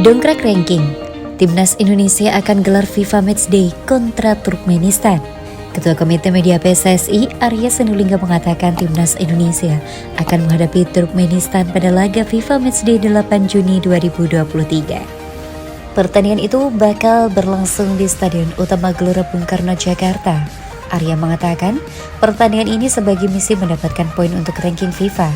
Mendongkrak ranking, Timnas Indonesia akan gelar FIFA Matchday kontra Turkmenistan. Ketua Komite Media PSSI, Arya Sinulinga mengatakan Timnas Indonesia akan menghadapi Turkmenistan pada laga FIFA Matchday 8 Juni 2023. Pertandingan itu bakal berlangsung di Stadion Utama Gelora Bung Karno, Jakarta. Arya mengatakan pertandingan ini sebagai misi mendapatkan poin untuk ranking FIFA.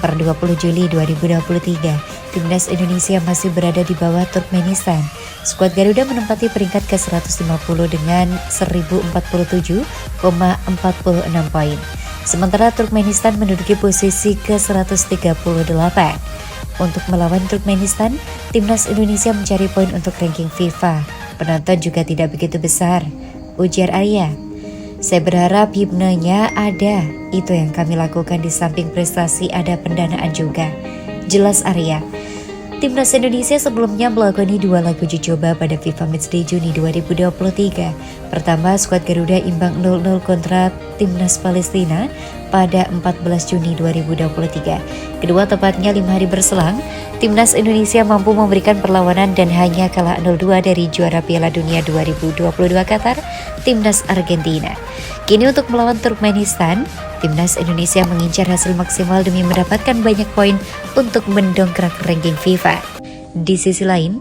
Per 20 Juli 2023, Timnas Indonesia masih berada di bawah Turkmenistan. Skuad Garuda menempati peringkat ke-150 dengan 1047,46 poin. Sementara Turkmenistan menduduki posisi ke-138. Untuk melawan Turkmenistan, Timnas Indonesia mencari poin untuk ranking FIFA. Penonton juga tidak begitu besar, ujar Arya. Saya berharap himnenya ada, itu yang kami lakukan di samping prestasi ada pendanaan juga, jelas Arya. Timnas Indonesia sebelumnya melakoni 2 laga uji coba pada FIFA Matchday Juni 2023. Pertama, skuad Garuda imbang 0-0 kontra Timnas Palestina pada 14 Juni 2023. Kedua, tepatnya 5 hari berselang, Timnas Indonesia mampu memberikan perlawanan dan hanya kalah 0-2 dari juara Piala Dunia 2022 Qatar, Timnas Argentina. Kini untuk melawan Turkmenistan, Timnas Indonesia mengincar hasil maksimal demi mendapatkan banyak poin untuk mendongkrak ranking FIFA. Di sisi lain,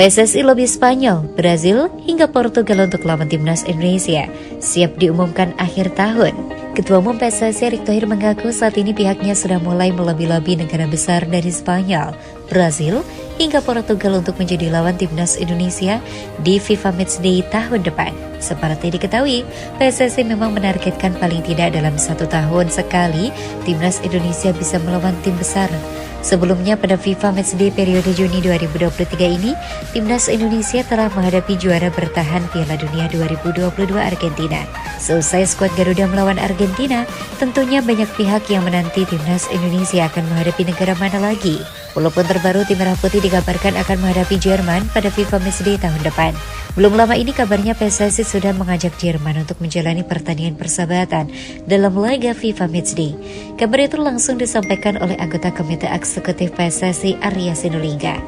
PSSI lobi Spanyol, Brazil, hingga Portugal untuk lawan Timnas Indonesia siap diumumkan akhir tahun. Ketua Umum PSSI Erick Thohir mengaku saat ini pihaknya sudah mulai melobi-lobi negara besar dari Spanyol, Brazil, hingga Portugal untuk menjadi lawan Timnas Indonesia di FIFA Matchday tahun depan. Seperti diketahui, PSSI memang menargetkan paling tidak dalam 1 tahun sekali Timnas Indonesia bisa melawan tim besar. Sebelumnya pada FIFA Matchday periode Juni 2023 ini, Timnas Indonesia telah menghadapi juara bertahan Piala Dunia 2022 Argentina. Seusai skuad Garuda melawan Argentina, tentunya banyak pihak yang menanti Timnas Indonesia akan menghadapi negara mana lagi. Walaupun terbaru tim Merah Putih dikabarkan akan menghadapi Jerman pada FIFA Matchday tahun depan. Belum lama ini kabarnya PSSI sudah mengajak Jerman untuk menjalani pertandingan persahabatan dalam laga FIFA Matchday. Kabar itu langsung disampaikan oleh anggota Komite Eksekutif PSSI Arya Sinulinga.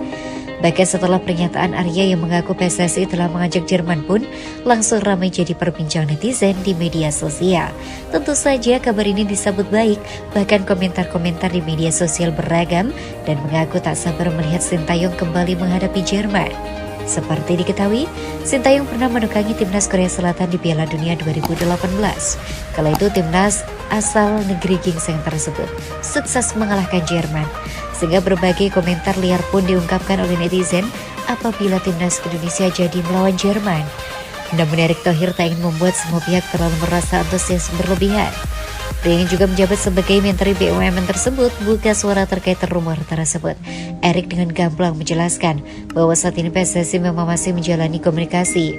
Bahkan setelah pernyataan Arya yang mengaku PSSI telah mengajak Jerman pun langsung ramai jadi perbincangan netizen di media sosial. Tentu saja kabar ini disambut baik, bahkan komentar-komentar di media sosial beragam dan mengaku tak sabar melihat Sintayong kembali menghadapi Jerman. Seperti diketahui, Sintayong pernah menukangi Timnas Korea Selatan di Piala Dunia 2018. Kala itu Timnas asal negeri gingseng tersebut sukses mengalahkan Jerman. Sehingga berbagai komentar liar pun diungkapkan oleh netizen apabila Timnas Indonesia jadi melawan Jerman. Namun Erick Thohir tak ingin membuat semua pihak terlalu merasa antusias berlebihan. Pria yang juga menjabat sebagai Menteri BUMN tersebut buka suara terkait rumor tersebut. Erick dengan gamblang menjelaskan bahwa saat ini PSSI memang masih menjalani komunikasi.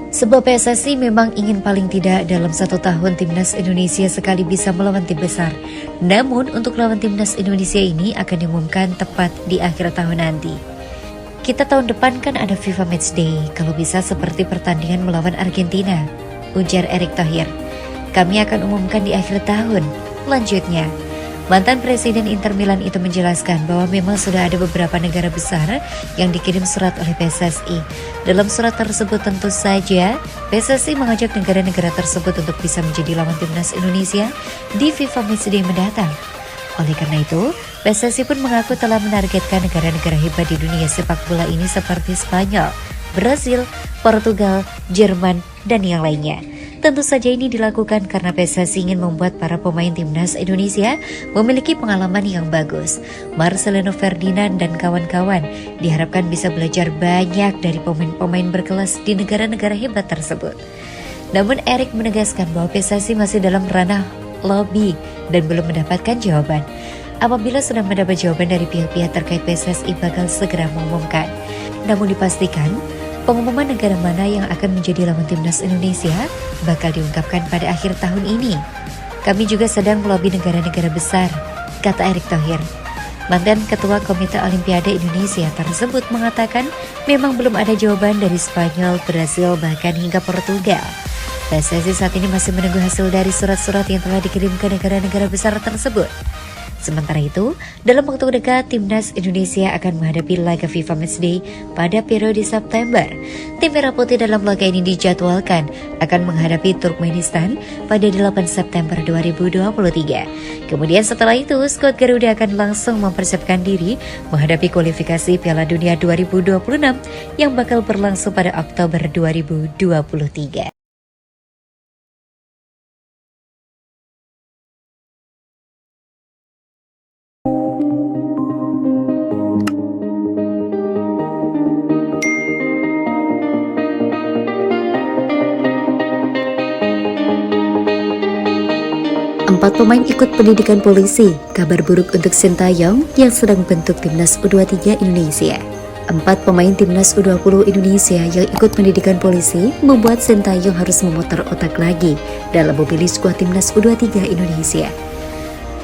Sebab PSSI memang ingin paling tidak dalam 1 tahun Timnas Indonesia sekali bisa melawan tim besar. Namun untuk lawan Timnas Indonesia ini akan diumumkan tepat di akhir tahun nanti. Kita tahun depan kan ada FIFA Matchday, kalau bisa seperti pertandingan melawan Argentina, ujar Erick Thohir. Kami akan umumkan di akhir tahun. Lanjutnya, mantan Presiden Inter Milan itu menjelaskan bahwa memang sudah ada beberapa negara besar yang dikirim surat oleh PSSI. Dalam surat tersebut tentu saja PSSI mengajak negara-negara tersebut untuk bisa menjadi lawan Timnas Indonesia di FIFA Matchday mendatang. Oleh karena itu, PSSI pun mengaku telah menargetkan negara-negara hebat di dunia sepak bola ini seperti Spanyol, Brazil, Portugal, Jerman, dan yang lainnya. Tentu saja ini dilakukan karena PSSI ingin membuat para pemain Timnas Indonesia memiliki pengalaman yang bagus. Marcelino Ferdinand dan kawan-kawan diharapkan bisa belajar banyak dari pemain-pemain berkelas di negara-negara hebat tersebut. Namun Erick menegaskan bahwa PSSI masih dalam ranah lobby dan belum mendapatkan jawaban. Apabila sudah mendapat jawaban dari pihak-pihak terkait, PSSI bakal segera mengumumkan. Namun dipastikan pengumuman negara mana yang akan menjadi lawan Timnas Indonesia bakal diungkapkan pada akhir tahun ini. Kami juga sedang melobi negara-negara besar, kata Erick Thohir. Mantan Ketua Komite Olimpiade Indonesia tersebut mengatakan memang belum ada jawaban dari Spanyol, Brazil, bahkan hingga Portugal. PSSI saat ini masih menunggu hasil dari surat-surat yang telah dikirim ke negara-negara besar tersebut. Sementara itu, dalam waktu dekat, Timnas Indonesia akan menghadapi laga FIFA Matchday pada periode September. Tim Merah Putih dalam laga ini dijadwalkan akan menghadapi Turkmenistan pada 8 September 2023. Kemudian setelah itu, skuad Garuda akan langsung mempersiapkan diri menghadapi kualifikasi Piala Dunia 2026 yang bakal berlangsung pada Oktober 2023. Empat pemain ikut pendidikan polisi, kabar buruk untuk Sintayong yang sedang bentuk Timnas U23 Indonesia. Empat pemain Timnas U20 Indonesia yang ikut pendidikan polisi membuat Sintayong harus memutar otak lagi dalam memilih skuad Timnas U23 Indonesia.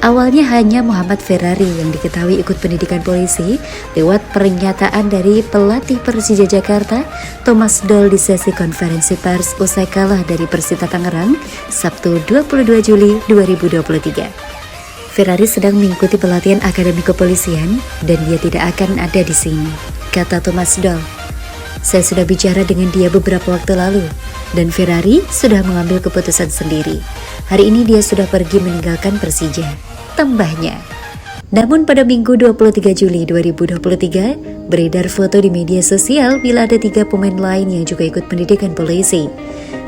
Awalnya hanya Muhammad Ferrari yang diketahui ikut pendidikan polisi lewat pernyataan dari pelatih Persija Jakarta, Thomas Doll di sesi konferensi pers usai kalah dari Persita Tangerang, Sabtu 22 Juli 2023. Ferrari sedang mengikuti pelatihan akademi kepolisian dan dia tidak akan ada di sini, kata Thomas Doll. Saya sudah bicara dengan dia beberapa waktu lalu dan Ferrari sudah mengambil keputusan sendiri. Hari ini dia sudah pergi meninggalkan Persija, tambahnya. Namun pada Minggu 23 Juli 2023, beredar foto di media sosial bila ada 3 pemain lain yang juga ikut pendidikan polisi.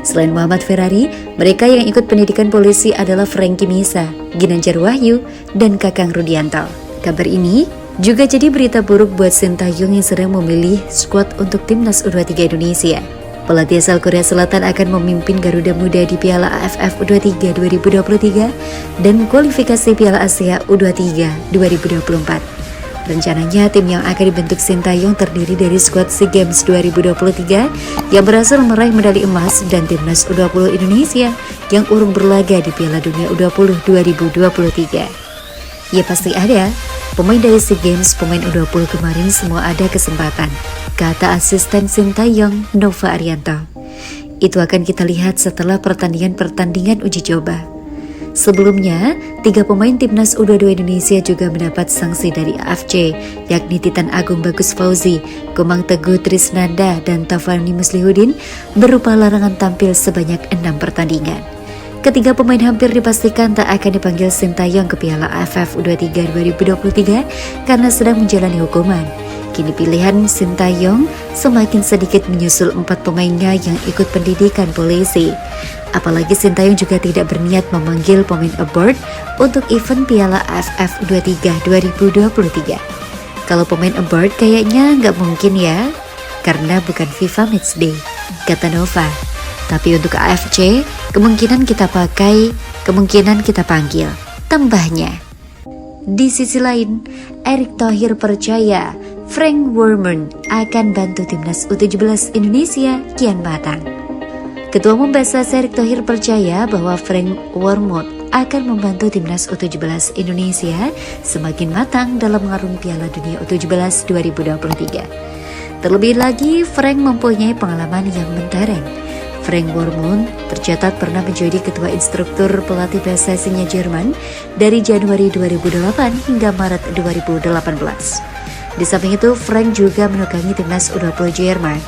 Selain Muhammad Ferrari, mereka yang ikut pendidikan polisi adalah Franky Misa, Ginanjar Wahyu, dan Kakang Rudianto. Kabar ini juga jadi berita buruk buat Sintayong yang sedang memilih skuad untuk Timnas U23 Indonesia. Pelatih asal Korea Selatan akan memimpin Garuda Muda di Piala AFF U23 2023 dan kualifikasi Piala Asia U23 2024. Rencananya tim yang akan dibentuk Sintayong terdiri dari skuad SEA Games 2023 yang berhasil meraih medali emas dan Timnas U20 Indonesia yang urung berlaga di Piala Dunia U20 2023. Ya pasti ada, pemain dari SEA Games, pemain U20 kemarin semua ada kesempatan, kata asisten Sintayong Nova Arianto. Itu akan kita lihat setelah pertandingan uji coba. Sebelumnya, 3 pemain Timnas U22 Indonesia juga mendapat sanksi dari AFC, yakni Titan Agung Bagus Fauzi, Komang Teguh Trisnanda, dan Tafani Muslihudin berupa larangan tampil sebanyak 6 pertandingan. Ketiga pemain hampir dipastikan tak akan dipanggil Sintayong ke Piala AFF U23 2023 karena sedang menjalani hukuman. Kini pilihan Sintayong semakin sedikit menyusul 4 pemainnya yang ikut pendidikan polisi. Apalagi Sintayong juga tidak berniat memanggil pemain aboard untuk event Piala AFF U23 2023. Kalau pemain aboard kayaknya nggak mungkin ya, karena bukan FIFA Matchday, kata Nova. Tapi untuk AFC, kemungkinan kita panggil, tambahnya. Di sisi lain, Erick Thohir percaya Frank Wormoed akan bantu Timnas U17 Indonesia kian matang. Ketua Umum PSSI Erick Thohir percaya bahwa Frank Wormoed akan membantu Timnas U17 Indonesia semakin matang dalam mengarungi Piala Dunia U17 2023. Terlebih lagi, Frank mempunyai pengalaman yang mentereng. Frank Wormoed tercatat pernah menjadi ketua instruktur pelatih PSSI-nya Jerman dari Januari 2008 hingga Maret 2018. Di samping itu, Frank juga menukangi Timnas U20 Jerman.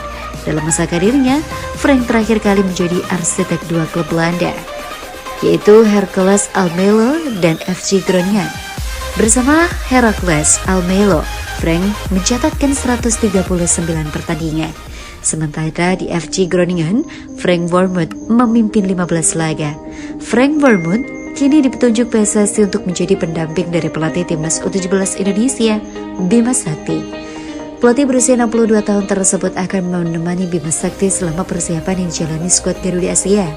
Dalam masa karirnya, Frank terakhir kali menjadi arsitek 2 klub Belanda, yaitu Heracles Almelo dan FC Groningen. Bersama Heracles Almelo, Frank mencatatkan 139 pertandingan. Sementara di FC Groningen, Frank Wormoed memimpin 15 laga. Frank Wormoed kini dipetunjuk PSSI untuk menjadi pendamping dari pelatih Timnas U17 Indonesia, Bima Sakti. Pelatih berusia 62 tahun tersebut akan menemani Bima Sakti selama persiapan yang dijalani skuad Garuda Asia,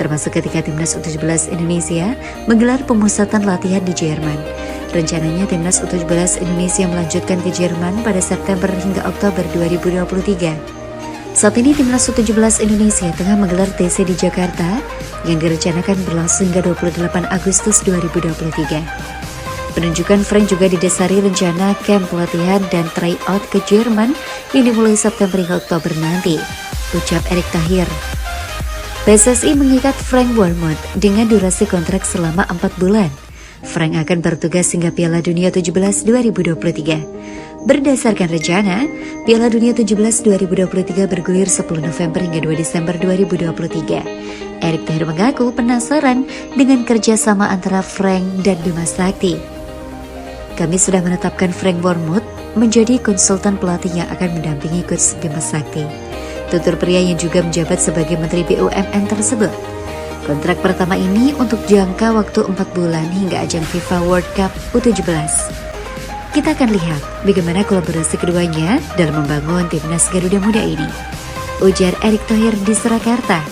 termasuk ketika Timnas U17 Indonesia menggelar pemusatan latihan di Jerman. Rencananya Timnas U17 Indonesia melanjutkan ke Jerman pada September hingga Oktober 2023. Saat ini Timnas U17 Indonesia tengah menggelar TC di Jakarta yang direncanakan berlangsung hingga 28 Agustus 2023. Penunjukan Frank juga didasari rencana camp pelatihan dan tryout ke Jerman yang dimulai September hingga Oktober nanti, ucap Erick Thohir. PSSI mengikat Frank Wormoed dengan durasi kontrak selama 4 bulan. Frank akan bertugas hingga Piala Dunia 17 2023. Berdasarkan rencana, Piala Dunia 17 2023 bergulir 10 November hingga 2 Desember 2023. Erick Thohir mengaku penasaran dengan kerjasama antara Frank dan Bima Sakti. Kami sudah menetapkan Frank Wormuth menjadi konsultan pelatih yang akan mendampingi Coach Bima Sakti, tutur pria yang juga menjabat sebagai Menteri BUMN tersebut. Kontrak pertama ini untuk jangka waktu 4 bulan hingga ajang FIFA World Cup U17. Kita akan lihat bagaimana kolaborasi keduanya dalam membangun timnas Garuda Muda ini, ujar Erick Thohir di Surakarta.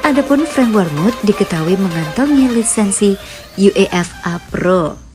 Adapun Frank Wormuth diketahui mengantongi lisensi UEFA Pro.